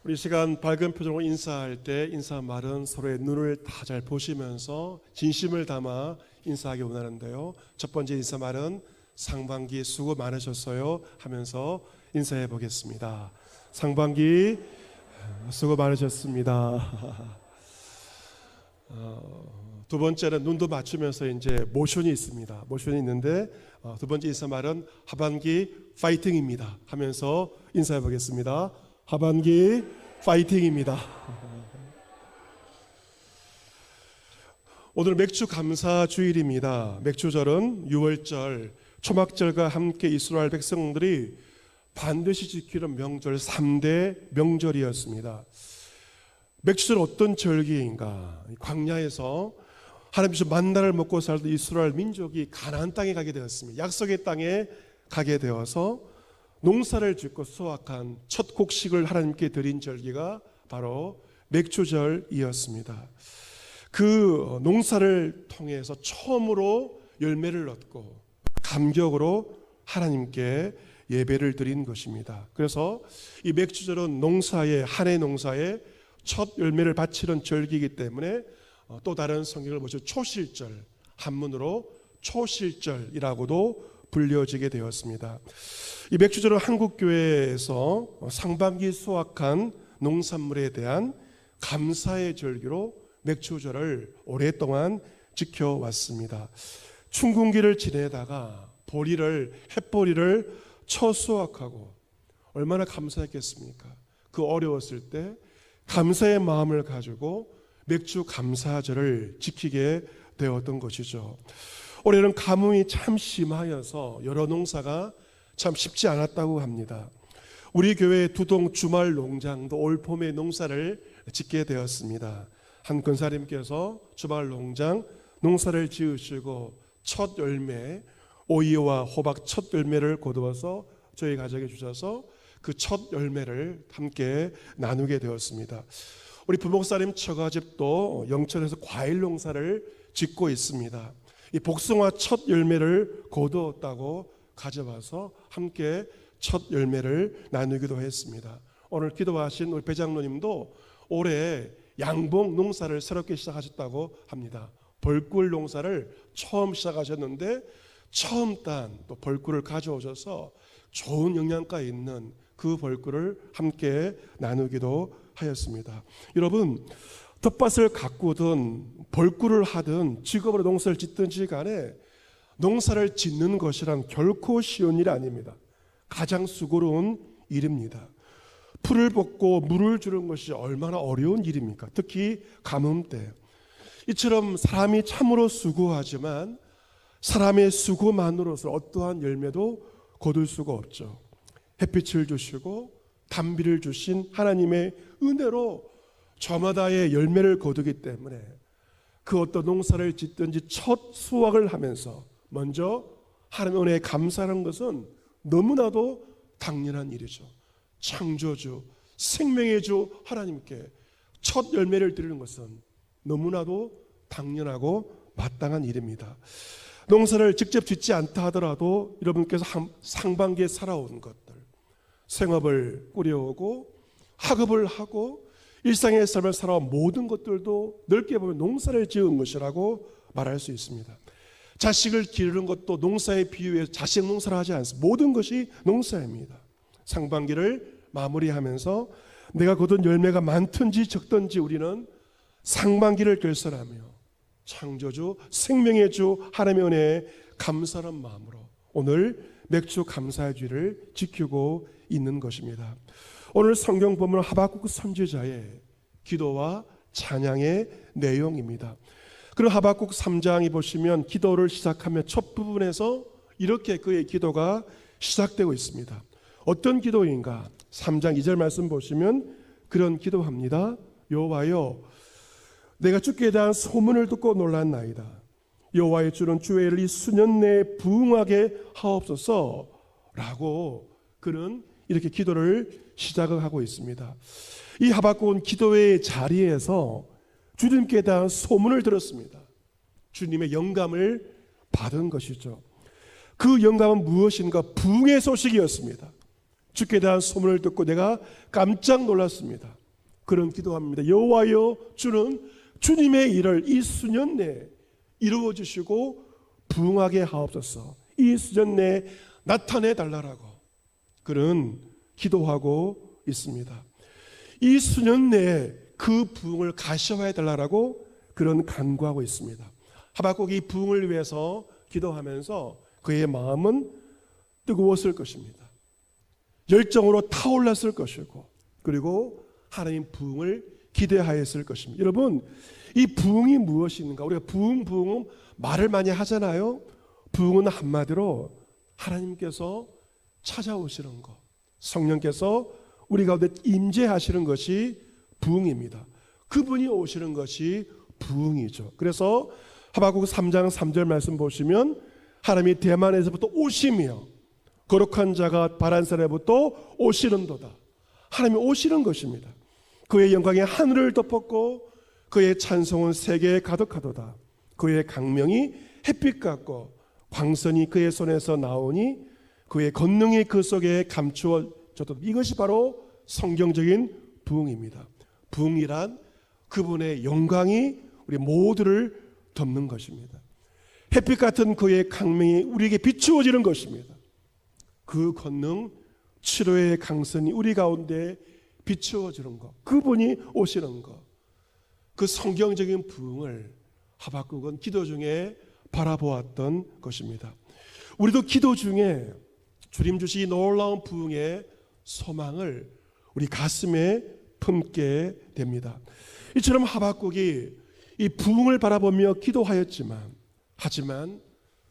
우리 시간 밝은 표정으로 인사할 때 인사말은 서로의 눈을 다 잘 보시면서 진심을 담아 인사하기 원하는데요. 첫 번째 인사말은 상반기 수고 많으셨어요 하면서 인사해 보겠습니다. 상반기 수고 많으셨습니다. 두 번째는 눈도 맞추면서 이제 모션이 있습니다. 모션이 있는데 두 번째 인사말은 하반기 파이팅입니다 하면서 인사해 보겠습니다. 하반기 파이팅입니다. 오늘 맥주 감사 주일입니다. 맥주절은 6월절 초막절과 함께 이스라엘 백성들이 반드시 지키는 명절 3대 명절이었습니다. 맥주절 어떤 절기인가? 광야에서 하나님께서 만나를 먹고 살던 이스라엘 민족이 가나안 땅에 가게 되었습니다. 약속의 땅에 가게 되어서 농사를 짓고 수확한 첫 곡식을 하나님께 드린 절기가 바로 맥주절이었습니다. 그 농사를 통해서 처음으로 열매를 얻고 감격으로 하나님께 예배를 드린 것입니다. 그래서 이 맥주절은 농사의 한 해 농사의 첫 열매를 바치는 절기이기 때문에 또 다른 성경을 보시면 초실절, 한문으로 초실절이라고도 불려지게 되었습니다. 이 맥주절은 한국교회에서 상반기 수확한 농산물에 대한 감사의 절기로 맥주절을 오랫동안 지켜왔습니다. 춘궁기를 지내다가 햇보리를 처수확하고 얼마나 감사했겠습니까? 그 어려웠을 때 감사의 마음을 가지고 맥주 감사절을 지키게 되었던 것이죠. 올해는 가뭄이 참 심하여서 여러 농사가 참 쉽지 않았다고 합니다. 우리 교회 두동 주말 농장도 올 봄에 농사를 짓게 되었습니다. 한 권사님께서 주말 농사를 지으시고 첫 열매 오이와 호박 첫 열매를 거두어서 저희 가정에 주셔서 그 첫 열매를 함께 나누게 되었습니다. 우리 부목사님 처가집도 영천에서 과일 농사를 짓고 있습니다. 이 복숭아 첫 열매를 거두었다고 가져와서 함께 첫 열매를 나누기도 했습니다. 오늘 기도하신 우리 배장로님도 올해 양봉 농사를 새롭게 시작하셨다고 합니다. 벌꿀 농사를 처음 시작하셨는데 처음 딴 또 벌꿀을 가져오셔서 좋은 영양가 있는 그 벌꿀을 함께 나누기도 하였습니다. 여러분, 텃밭을 가꾸든 벌꿀을 하든 직업으로 농사를 짓든지 간에 농사를 짓는 것이란 결코 쉬운 일이 아닙니다. 가장 수고로운 일입니다. 풀을 뽑고 물을 주는 것이 얼마나 어려운 일입니까? 특히 가뭄 때. 이처럼 사람이 참으로 수고하지만 사람의 수고만으로서 어떠한 열매도 거둘 수가 없죠. 햇빛을 주시고 단비를 주신 하나님의 은혜로 저마다의 열매를 거두기 때문에 그 어떤 농사를 짓든지 첫 수확을 하면서 먼저 하나님의 은혜에 감사하는 것은 너무나도 당연한 일이죠. 창조주, 생명의 주 하나님께 첫 열매를 드리는 것은 너무나도 당연하고 마땅한 일입니다. 농사를 직접 짓지 않다 하더라도 여러분께서 상반기에 살아온 것들, 생업을 꾸려오고 학업을 하고 일상의 삶을 살아온 모든 것들도 넓게 보면 농사를 지은 것이라고 말할 수 있습니다. 자식을 기르는 것도 농사에 비유해서 자식 농사를 하지 않습니다. 모든 것이 농사입니다. 상반기를 마무리하면서 내가 거둔 열매가 많든지 적든지 우리는 상반기를 결산하며 창조주, 생명의 주 하나님의 은혜에 감사하는 마음으로 오늘 맥주 감사의 주를 지키고 있는 것입니다. 오늘 성경 본문 하박국 선지자의 기도와 찬양의 내용입니다. 그리고 하박국 3장에 보시면 기도를 시작하며 첫 부분에서 이렇게 그의 기도가 시작되고 있습니다. 어떤 기도인가? 3장 2절 말씀 보시면 그런 기도합니다. 여호와여, 내가 주께 대한 소문을 듣고 놀랐나이다. 여호와의 주는 주의 일을 이 수년 내에 부응하게 하옵소서 라고 그는 이렇게 기도를 시작을 하고 있습니다. 이 하박국은 기도의 자리에서 주님께 대한 소문을 들었습니다. 주님의 영감을 받은 것이죠. 그 영감은 무엇인가? 부흥의 소식이었습니다. 주께 대한 소문을 듣고 내가 깜짝 놀랐습니다. 그런 기도합니다. 여호와여, 주는 주님의 일을 이 수년 내에 이루어 주시고 부응하게 하옵소서. 이 수년 내에 나타내 달라라고 그런 기도하고 있습니다. 이 수년 내에 그 부응을 가셔야 달라라고 그런 간구하고 있습니다. 하박국이 부응을 위해서 기도하면서 그의 마음은 뜨거웠을 것입니다. 열정으로 타올랐을 것이고, 그리고 하나님 부응을 기대하였을 것입니다. 여러분, 이 부응이 무엇인가? 우리가 부응 말을 많이 하잖아요. 부응은 한마디로 하나님께서 찾아오시는 것, 성령께서 우리 가운데 임재하시는 것이 부응입니다. 그분이 오시는 것이 부응이죠. 그래서 하박국 3장 3절 말씀 보시면 하나님이 대만에서부터 오시며 거룩한 자가 바란산에부터 오시는도다. 하나님이 오시는 것입니다. 그의 영광이 하늘을 덮었고 그의 찬송은 세계에 가득하도다. 그의 강명이 햇빛 같고 광선이 그의 손에서 나오니 그의 권능이 그 속에 감추어졌다. 이것이 바로 성경적인 부응입니다. 부응이란 그분의 영광이 우리 모두를 덮는 것입니다. 햇빛 같은 그의 강명이 우리에게 비추어지는 것입니다. 그 권능, 치료의 강선이 우리 가운데 비추어지는 것, 그분이 오시는 것, 그 성경적인 부응을 하박국은 기도 중에 바라보았던 것입니다. 우리도 기도 중에 주님 주시 놀라운 부응의 소망을 우리 가슴에 품게 됩니다. 이처럼 하박국이 이 부응을 바라보며 기도하였지만, 하지만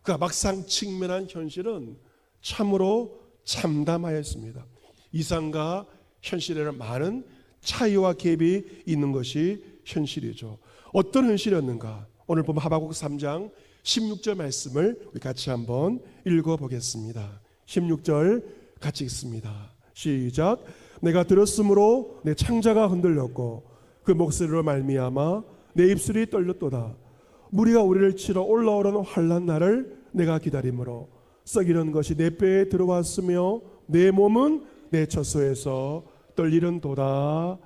그가 막상 직면한 현실은 참으로 참담하였습니다. 이상과 현실에는 많은 차이와 갭이 있는 것이 현실이죠. 어떤 현실이었는가? 오늘 보면 하박국 3장 16절 말씀을 우리 같이 한번 읽어보겠습니다. 16절 같이 읽습니다. 시작. 내가 들었으므로 내 창자가 흔들렸고 그 목소리로 말미암아 내 입술이 떨렸도다. 무리가 우리를 치러 올라오려는 환난 날을 내가 기다림으로 썩이는 것이 내 뼈에 들어왔으며 내 몸은 내 처소에서 떨리는도다.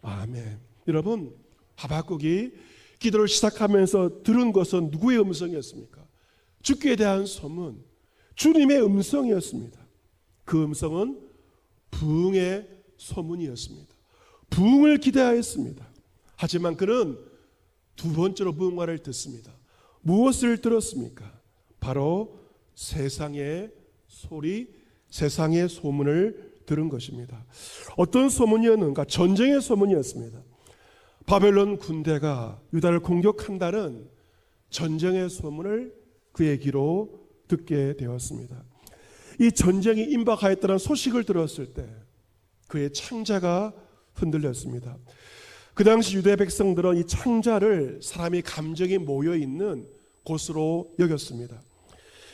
아멘. 여러분, 하박국이 기도를 시작하면서 들은 것은 누구의 음성이었습니까? 주께 대한 소문, 주님의 음성이었습니다. 그 음성은 부응의 소문이었습니다. 부응을 기대하였습니다. 하지만 그는 두 번째로 부응말을 듣습니다. 무엇을 들었습니까? 바로 세상의 소리, 세상의 소문을 들은 것입니다. 어떤 소문이었는가? 전쟁의 소문이었습니다. 바벨론 군대가 유다를 공격한다는 전쟁의 소문을 그의 귀로 듣게 되었습니다. 이 전쟁이 임박하였다는 소식을 들었을 때 그의 창자가 흔들렸습니다. 그 당시 유대 백성들은 이 창자를 사람이 감정이 모여있는 곳으로 여겼습니다.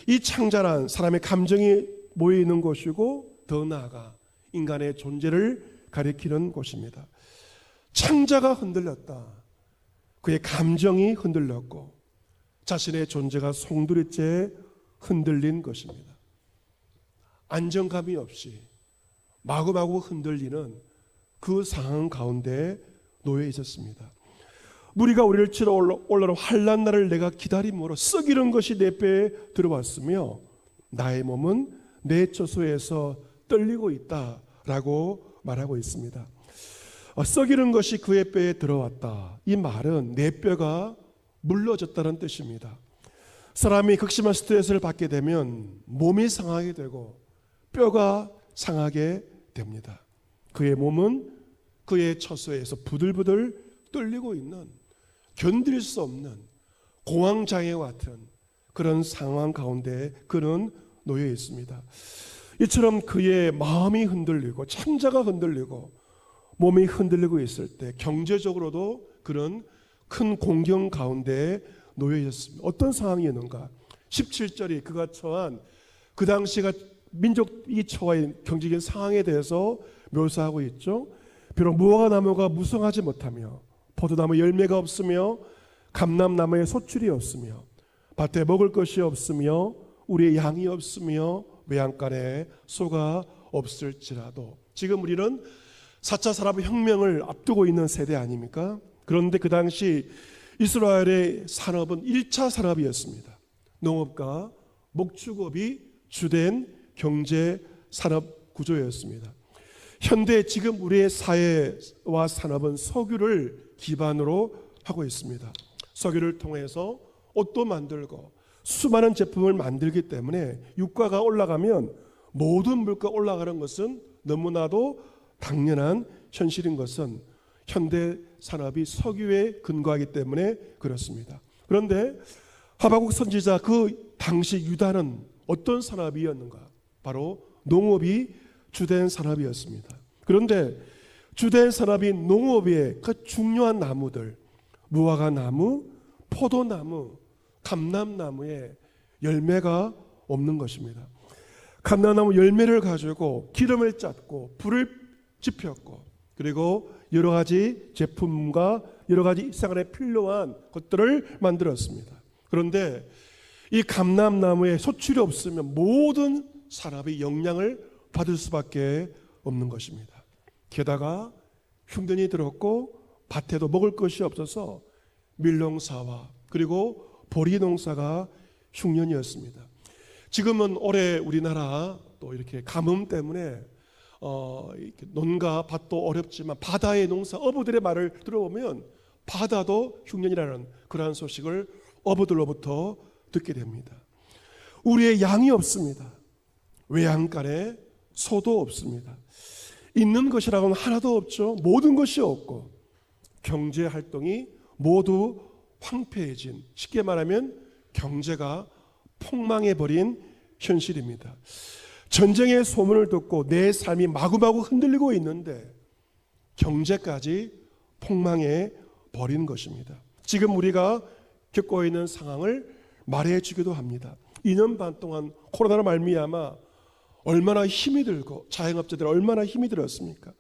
이 창자란 사람의 감정이 모여있는 곳이고 더 나아가 인간의 존재를 가리키는 곳입니다. 창자가 흔들렸다. 그의 감정이 흔들렸고 자신의 존재가 송두리째 흔들린 것입니다. 안정감이 없이 마구마구 흔들리는 그 상황 가운데 놓여 있었습니다. 무리가 우리를 치러 올라오는 환난 날을 내가 기다림으로 썩이는 것이 내 뼈에 들어왔으며 나의 몸은 내 처소에서 떨리고 있다라고 말하고 있습니다. 썩이는 것이 그의 뼈에 들어왔다. 이 말은 내 뼈가 물러졌다는 뜻입니다. 사람이 극심한 스트레스를 받게 되면 몸이 상하게 되고 뼈가 상하게 됩니다. 그의 몸은 그의 처소에서 부들부들 떨리고 있는, 견딜 수 없는 공황장애와 같은 그런 상황 가운데 그는 놓여 있습니다. 이처럼 그의 마음이 흔들리고 창자가 흔들리고 몸이 흔들리고 있을 때 경제적으로도 그런 큰 공경 가운데 놓여 있었습니다. 어떤 상황이었는가? 17절이 그가 처한 그 당시가 민족이 처한 경제적인 상황에 대해서 묘사하고 있죠. 비록 무화과나무가 무성하지 못하며 포도나무 열매가 없으며 감람나무에 소출이 없으며 밭에 먹을 것이 없으며 우리의 양이 없으며 외양간에 소가 없을지라도. 지금 우리는 4차 산업혁명을 앞두고 있는 세대 아닙니까? 그런데 그 당시 이스라엘의 산업은 1차 산업이었습니다. 농업과 목축업이 주된 경제 산업 구조였습니다. 현대 지금 우리의 사회와 산업은 석유를 기반으로 하고 있습니다. 석유를 통해서 옷도 만들고 수많은 제품을 만들기 때문에 유가가 올라가면 모든 물가 올라가는 것은 너무나도 당연한 현실인 것은 현대 산업이 석유에 근거하기 때문에 그렇습니다. 그런데 하박국 선지자 그 당시 유다는 어떤 산업이었는가? 바로 농업이 주된 산업이었습니다. 그런데 주된 산업이 농업의 그 중요한 나무들, 무화과 나무, 포도나무, 감람나무에 열매가 없는 것입니다. 감람나무 열매를 가지고 기름을 짰고 불을 지폈고 그리고 여러 가지 제품과 여러 가지 생활에 필요한 것들을 만들었습니다. 그런데 이 감람나무에 소출이 없으면 모든 산업이 영향을 받을 수밖에 없는 것입니다. 게다가 흉년이 들었고 밭에도 먹을 것이 없어서 밀농사와 그리고 보리 농사가 흉년이었습니다. 지금은 올해 우리나라 또 이렇게 가뭄 때문에 이렇게 논과 밭도 어렵지만 바다의 농사 어부들의 말을 들어보면 바다도 흉년이라는 그러한 소식을 어부들로부터 듣게 됩니다. 우리의 양이 없습니다. 외양간에 소도 없습니다. 있는 것이라고는 하나도 없죠. 모든 것이 없고 경제 활동이 모두 황폐해진, 쉽게 말하면 경제가 폭망해버린 현실입니다. 전쟁의 소문을 듣고 내 삶이 마구마구 흔들리고 있는데 경제까지 폭망해 버린 것입니다. 지금 우리가 겪고 있는 상황을 말해주기도 합니다. 2년 반 동안 코로나로 말미암아 얼마나 힘이 들고 자영업자들 얼마나 힘이 들었습니까?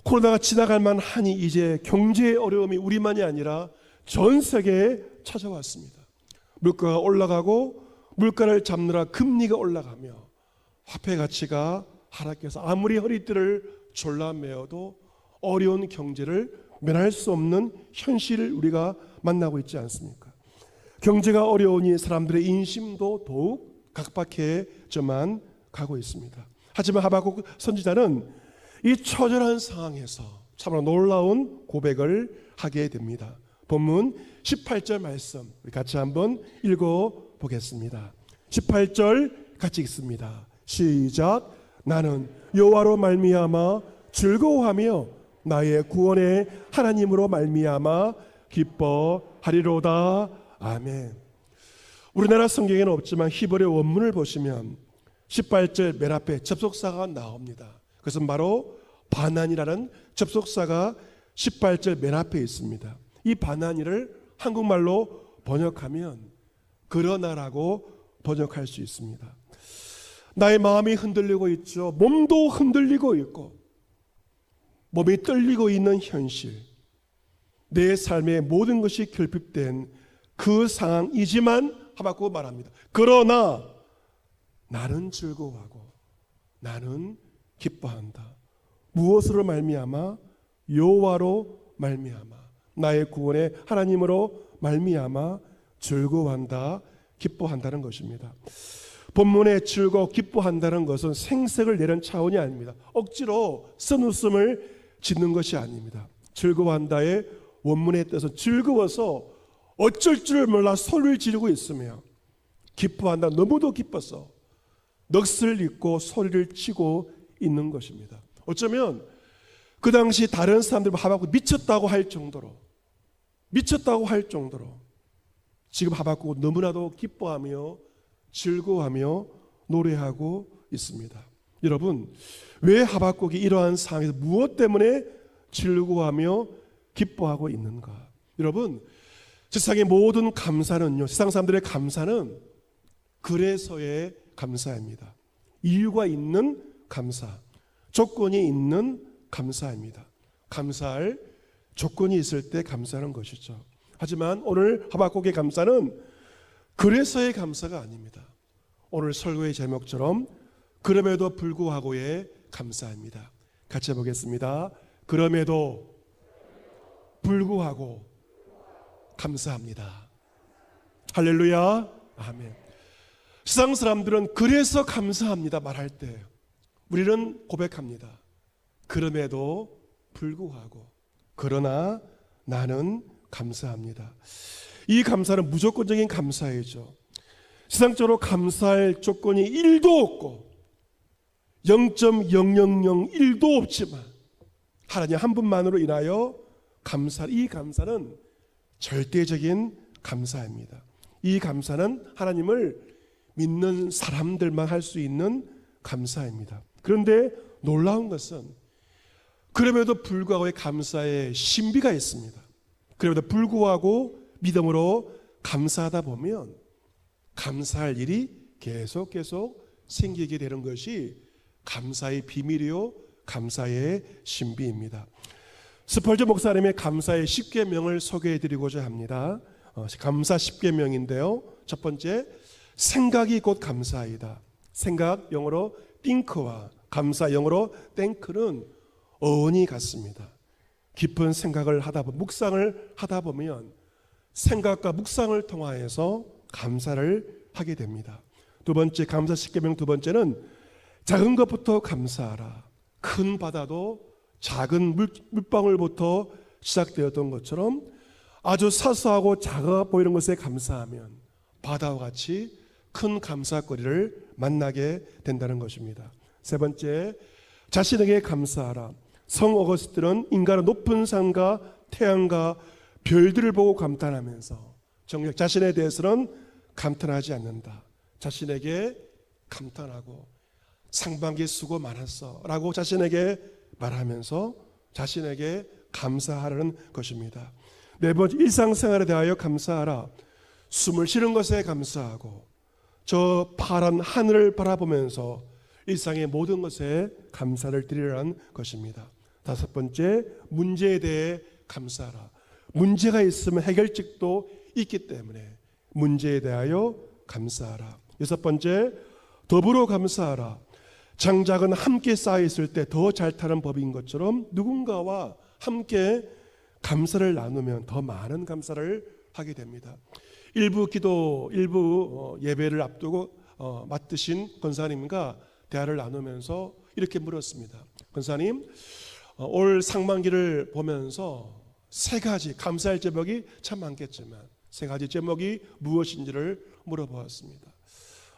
코로나가 지나갈 만하니 이제 경제의 어려움이 우리만이 아니라 전 세계에 찾아왔습니다. 물가가 올라가고 물가를 잡느라 금리가 올라가며 화폐 가치가 하락해서 아무리 허리띠를 졸라매어도 어려운 경제를 면할 수 없는 현실을 우리가 만나고 있지 않습니까? 경제가 어려우니 사람들의 인심도 더욱 각박해져만 가고 있습니다. 하지만 하박국 선지자는 이 처절한 상황에서 참으로 놀라운 고백을 하게 됩니다. 본문 18절 말씀 우리 같이 한번 읽어보겠습니다. 18절 같이 읽습니다. 시작. 나는 여호와로 말미암아 즐거워하며 나의 구원의 하나님으로 말미암아 기뻐하리로다. 아멘. 우리나라 성경에는 없지만 히브리 원문을 보시면 18절 맨 앞에 접속사가 나옵니다. 그것은 바로 바나니라는 접속사가 18절 맨 앞에 있습니다. 이 바나니를 한국말로 번역하면 그러나라고 번역할 수 있습니다. 나의 마음이 흔들리고 있죠. 몸도 흔들리고 있고 몸이 떨리고 있는 현실, 내 삶의 모든 것이 결핍된 그 상황이지만 하박국 말합니다. 그러나 나는 즐거워하고 나는 기뻐한다. 무엇으로 말미암아? 여호와로 말미암아 나의 구원의 하나님으로 말미암아 즐거워한다, 기뻐한다는 것입니다. 본문에 즐거워 기뻐한다는 것은 생색을 내는 차원이 아닙니다. 억지로 쓴웃음을 짓는 것이 아닙니다. 즐거워한다의 원문의 뜻은 즐거워서 어쩔 줄 몰라 소리를 지르고 있으며 기뻐한다, 너무도 기뻐서 넋을 잃고 소리를 치고 있는 것입니다. 어쩌면 그 당시 다른 사람들 하박국 미쳤다고 할 정도로 지금 하박국 너무나도 기뻐하며 즐거워하며 노래하고 있습니다. 여러분, 왜 하박국이 이러한 상황에서 무엇 때문에 즐거워하며 기뻐하고 있는가? 여러분, 세상의 모든 감사는요, 세상 사람들의 감사는 그래서의 감사입니다. 이유가 있는 감사, 조건이 있는 감사입니다. 감사할 조건이 있을 때 감사하는 것이죠. 하지만 오늘 하박국의 감사는 그래서의 감사가 아닙니다. 오늘 설교의 제목처럼 그럼에도 불구하고에 감사합니다. 같이 해보겠습니다. 그럼에도 불구하고 감사합니다. 할렐루야. 아멘. 세상 사람들은 그래서 감사합니다 말할 때 우리는 고백합니다. 그럼에도 불구하고, 그러나 나는 감사합니다. 이 감사는 무조건적인 감사이죠. 세상적으로 감사할 조건이 1도 없고 0.0001도 없지만 하나님 한 분만으로 인하여 이 감사는 절대적인 감사입니다. 이 감사는 하나님을 믿는 사람들만 할 수 있는 감사입니다. 그런데 놀라운 것은 그럼에도 불구하고 감사의 신비가 있습니다. 그럼에도 불구하고 믿음으로 감사하다 보면 감사할 일이 계속 생기게 되는 것이 감사의 비밀이요 감사의 신비입니다. 스펄전 목사님의 감사의 10계명을 소개해드리고자 합니다. 감사 10계명인데요. 첫 번째, 생각이 곧 감사이다. 생각, 영어로 think와 감사, 영어로 thank는 어원이 같습니다. 깊은 생각을 하다 보면, 묵상을 하다 보면 생각과 묵상을 통하여서 감사를 하게 됩니다. 두 번째, 감사 10계명 두 번째는 작은 것부터 감사하라. 큰 바다도 작은 물방울부터 시작되었던 것처럼 아주 사소하고 작아 보이는 것에 감사하면 바다와 같이 큰 감사거리를 만나게 된다는 것입니다. 세 번째, 자신에게 감사하라. 성 어거스틴은 인간은 높은 산과 태양과 별들을 보고 감탄하면서 정작 자신에 대해서는 감탄하지 않는다. 자신에게 감탄하고 상반기 수고 많았어 라고 자신에게 말하면서 자신에게 감사하라는 것입니다. 네 번째, 일상생활에 대하여 감사하라. 숨을 쉬는 것에 감사하고 저 파란 하늘을 바라보면서 일상의 모든 것에 감사를 드리라는 것입니다. 다섯 번째, 문제에 대해 감사하라. 문제가 있으면 해결책도 있기 때문에 문제에 대하여 감사하라. 여섯 번째, 더불어 감사하라. 장작은 함께 쌓여있을 때 더 잘 타는 법인 것처럼 누군가와 함께 감사를 나누면 더 많은 감사를 하게 됩니다. 일부 예배를 앞두고 맡으신 권사님과 대화를 나누면서 이렇게 물었습니다. 권사님, 올 상반기를 보면서 세 가지 감사할 제목이 참 많겠지만 세 가지 제목이 무엇인지를 물어보았습니다.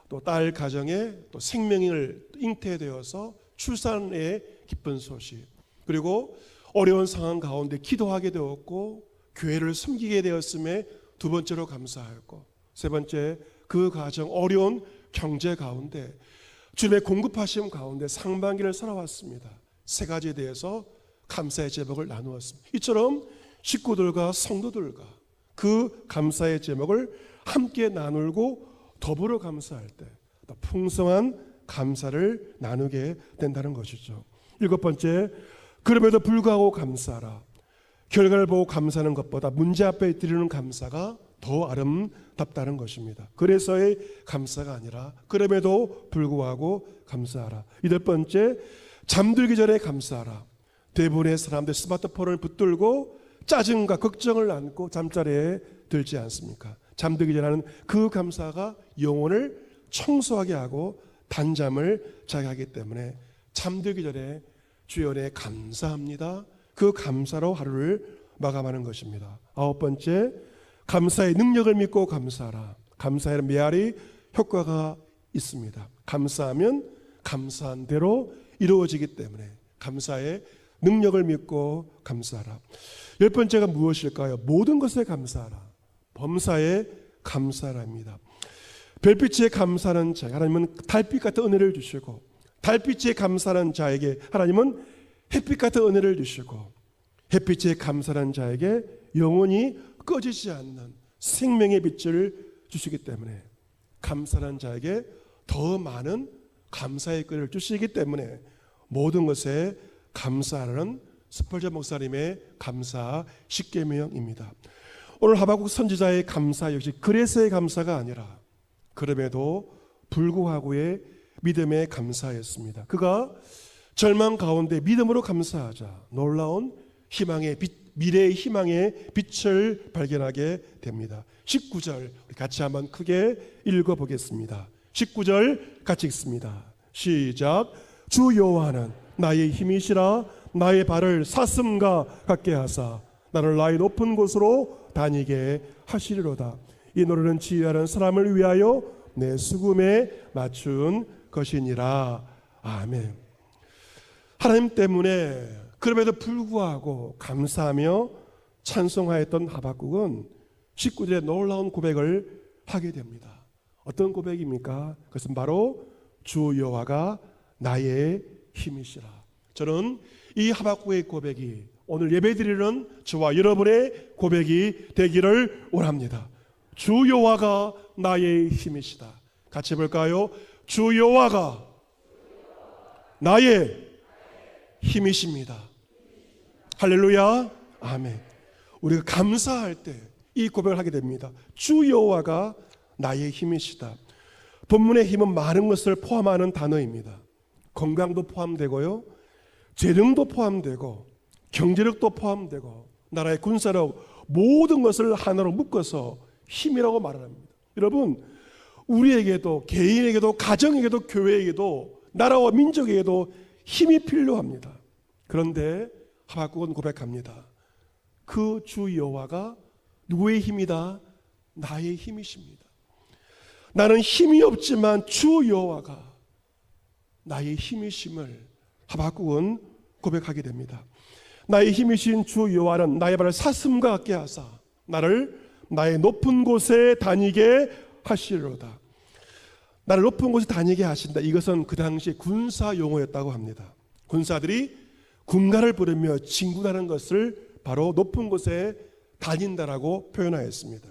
또 딸 가정에 또 생명을 잉태되어서 출산의 기쁜 소식, 그리고 어려운 상황 가운데 기도하게 되었고 교회를 섬기게 되었음에 두 번째로 감사하였고, 세 번째, 그 가정 어려운 경제 가운데 주님의 공급하심 가운데 상반기를 살아왔습니다. 세 가지에 대해서 감사의 제목을 나누었습니다. 이처럼 식구들과 성도들과 그 감사의 제목을 함께 나누고 더불어 감사할 때 더 풍성한 감사를 나누게 된다는 것이죠. 일곱 번째, 그럼에도 불구하고 감사하라. 결과를 보고 감사하는 것보다 문제 앞에 드리는 감사가 더 아름답다는 것입니다. 그래서의 감사가 아니라 그럼에도 불구하고 감사하라. 여덟 번째, 잠들기 전에 감사하라. 대부분의 사람들 스마트폰을 붙들고 짜증과 걱정을 안고 잠자리에 들지 않습니까? 잠들기 전에 하는 그 감사가 영혼을 청소하게 하고 단잠을 자게 하기 때문에 잠들기 전에 주여 은혜에 감사합니다. 그 감사로 하루를 마감하는 것입니다. 아홉 번째, 감사의 능력을 믿고 감사하라. 감사에는 메아리 효과가 있습니다. 감사하면 감사한 대로 이루어지기 때문에 감사의 능력을 믿고 감사하라. 열 번째가 무엇일까요? 모든 것에 감사하라. 범사에 감사하라입니다. 별빛에 감사하는 자, 하나님은 달빛 같은 은혜를 주시고, 달빛에 감사하는 자에게 하나님은 햇빛 같은 은혜를 주시고, 햇빛에 감사하는 자에게 영원히 꺼지지 않는 생명의 빛을 주시기 때문에 감사하는 자에게 더 많은 감사의 끈을 주시기 때문에 모든 것에 감사하라는 스펄전 목사님의 감사 10계명입니다. 오늘 하박국 선지자의 감사 역시 그래서의 감사가 아니라 그럼에도 불구하고의 믿음에 감사했습니다. 그가 절망 가운데 믿음으로 감사하자 놀라운 희망의 빛, 미래의 희망의 빛을 발견하게 됩니다. 19절 같이 한번 크게 읽어보겠습니다. 19절 같이 읽습니다. 시작. 주 여호와는 나의 힘이시라 나의 발을 사슴과 같게 하사 나를 나의 높은 곳으로 다니게 하시리로다. 이 노래는 지휘하는 사람을 위하여 내 수금에 맞춘 것이니라. 아멘. 하나님 때문에 그럼에도 불구하고 감사하며 찬송하였던 하박국은 19절에 놀라운 고백을 하게 됩니다. 어떤 고백입니까? 그것은 바로 주 여호와가 나의 힘이시라. 저는 이 하박국의 고백이 오늘 예배드리는 저와 여러분의 고백이 되기를 원합니다. 주 여호와가 나의 힘이시다. 같이 볼까요? 주 여호와가 나의 힘이십니다. 할렐루야. 아멘. 우리가 감사할 때 이 고백을 하게 됩니다. 주 여호와가 나의 힘이시다. 본문의 힘은 많은 것을 포함하는 단어입니다. 건강도 포함되고요, 재능도 포함되고 경제력도 포함되고 나라의 군사력, 모든 것을 하나로 묶어서 힘이라고 말합니다. 여러분, 우리에게도, 개인에게도, 가정에게도, 교회에게도, 나라와 민족에게도 힘이 필요합니다. 그런데 하박국은 고백합니다. 그 주 여호와가 누구의 힘이다? 나의 힘이십니다. 나는 힘이 없지만 주 여호와가 나의 힘이심을 하박국은 고백하게 됩니다. 나의 힘이신 주 여호와는 나의 발을 사슴과 같게 하사 나를 나의 높은 곳에 다니게 하시리로다. 나를 높은 곳에 다니게 하신다. 이것은 그 당시 군사 용어였다고 합니다. 군사들이 군가를 부르며 진군하는 것을 바로 높은 곳에 다닌다라고 표현하였습니다.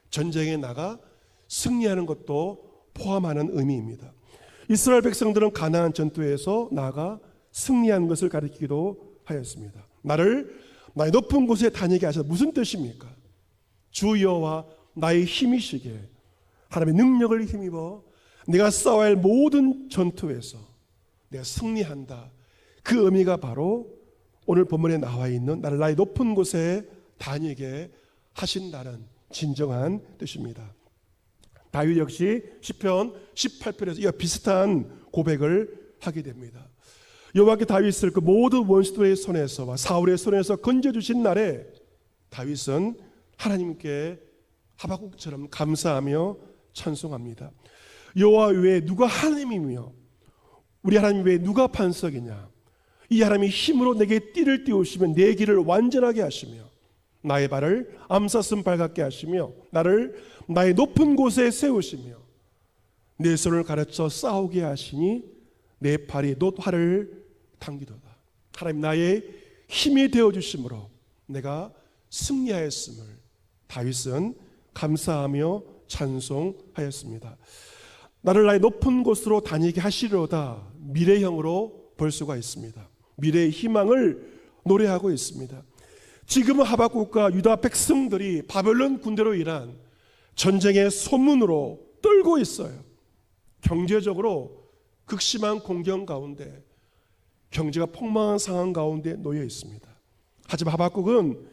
전쟁에 나가 승리하는 것도 포함하는 의미입니다. 이스라엘 백성들은 가나안 전투에서 나아가 승리한 것을 가리키기도 하였습니다. 나를 나의 높은 곳에 다니게 하셔서 무슨 뜻입니까? 주 여호와 나의 힘이시게 하나님의 능력을 힘입어 내가 싸워야 할 모든 전투에서 내가 승리한다. 그 의미가 바로 오늘 본문에 나와 있는 나를 나의 높은 곳에 다니게 하신다는 진정한 뜻입니다. 다윗 역시 시편 18편에서 이와 비슷한 고백을 하게 됩니다. 여호와께 다윗을 그 모든 원수들의 손에서와 사울의 손에서 건져주신 날에 다윗은 하나님께 하박국처럼 감사하며 찬송합니다. 여호와 외에 누가 하나님이며 우리 하나님 외에 누가 반석이냐. 이 하나님이 힘으로 내게 띠를 띄우시며 내 길을 완전하게 하시며 나의 발을 암사슴 발 같게 하시며 나를 나의 높은 곳에 세우시며 내 손을 가르쳐 싸우게 하시니 내 팔이 놋활을 당기도다. 하나님 나의 힘이 되어주심으로 내가 승리하였음을 다윗은 감사하며 찬송하였습니다. 나를 나의 높은 곳으로 다니게 하시리로다. 미래형으로 볼 수가 있습니다. 미래의 희망을 노래하고 있습니다. 지금은 하박국과 유다 백성들이 바벨론 군대로 인한 전쟁의 소문으로 떨고 있어요. 경제적으로 극심한 공경 가운데 경제가 폭망한 상황 가운데 놓여 있습니다. 하지만 하박국은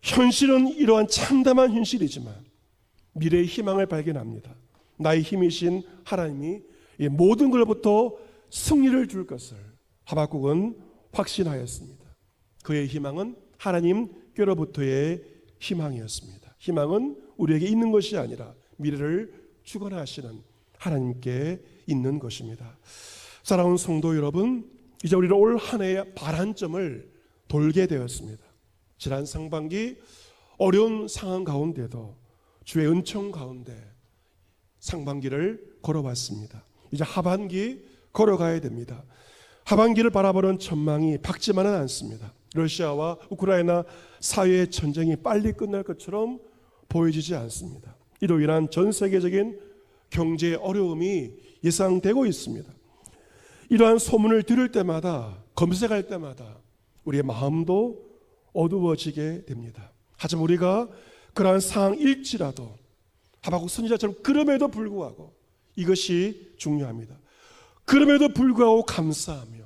현실은 이러한 참담한 현실이지만 미래의 희망을 발견합니다. 나의 힘이신 하나님이 이 모든 것부터 승리를 줄 것을 하박국은 확신하였습니다. 그의 희망은 하나님께로부터의 희망이었습니다. 희망은 우리에게 있는 것이 아니라 미래를 주관하시는 하나님께 있는 것입니다. 사랑하는 성도 여러분, 이제 우리는 올 한 해의 발한점을 돌게 되었습니다. 지난 상반기 어려운 상황 가운데도 주의 은총 가운데 상반기를 걸어왔습니다. 이제 하반기 걸어가야 됩니다. 하반기를 바라보는 전망이 밝지만은 않습니다. 러시아와 우크라이나 사회의 전쟁이 빨리 끝날 것처럼 보여지지 않습니다. 이로 인한 전 세계적인 경제의 어려움이 예상되고 있습니다. 이러한 소문을 들을 때마다, 검색할 때마다 우리의 마음도 어두워지게 됩니다. 하지만 우리가 그러한 상황일지라도 하박국 선지자처럼 그럼에도 불구하고 이것이 중요합니다. 그럼에도 불구하고 감사하며,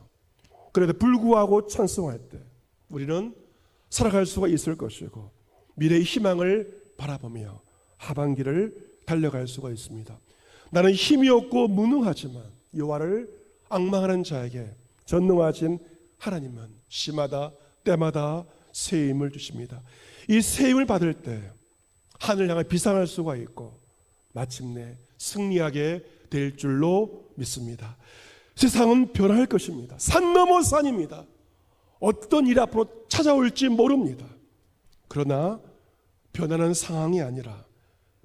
그래도 불구하고 찬송할 때 우리는 살아갈 수가 있을 것이고 미래의 희망을 바라보며 하반기를 달려갈 수가 있습니다. 나는 힘이 없고 무능하지만 여호와를 앙망하는 자에게 전능하신 하나님은 시마다 때마다 새 힘을 주십니다. 이 새 힘을 받을 때 하늘 향해 비상할 수가 있고 마침내 승리하게 될 줄로 믿습니다. 세상은 변할 것입니다. 산 넘어 산입니다. 어떤 일이 앞으로 찾아올지 모릅니다. 그러나 변하는 상황이 아니라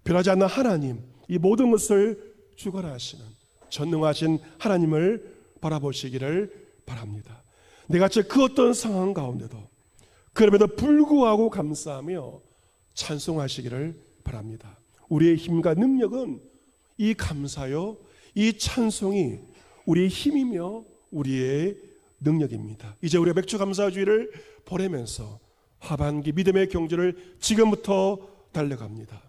변하지 않는 하나님, 이 모든 것을 주관하시는 전능하신 하나님을 바라보시기를 바랍니다. 내가 그 어떤 상황 가운데도 그럼에도 불구하고 감사하며 찬송하시기를 바랍니다. 우리의 힘과 능력은 이 감사요, 이 찬송이 우리의 힘이며 우리의 능력입니다. 이제 우리가 맥주 감사주의를 보내면서 하반기 믿음의 경주를 지금부터 달려갑니다.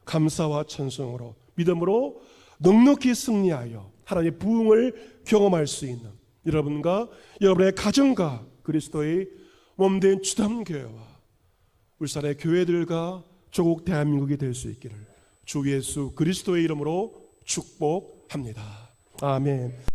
감사와 찬송으로, 믿음으로 넉넉히 승리하여 하나님의 부흥을 경험할 수 있는 여러분과 여러분의 가정과 그리스도의 몸된 주담교회와 울산의 교회들과 조국 대한민국이 될 수 있기를 주 예수 그리스도의 이름으로 축복합니다. 아멘.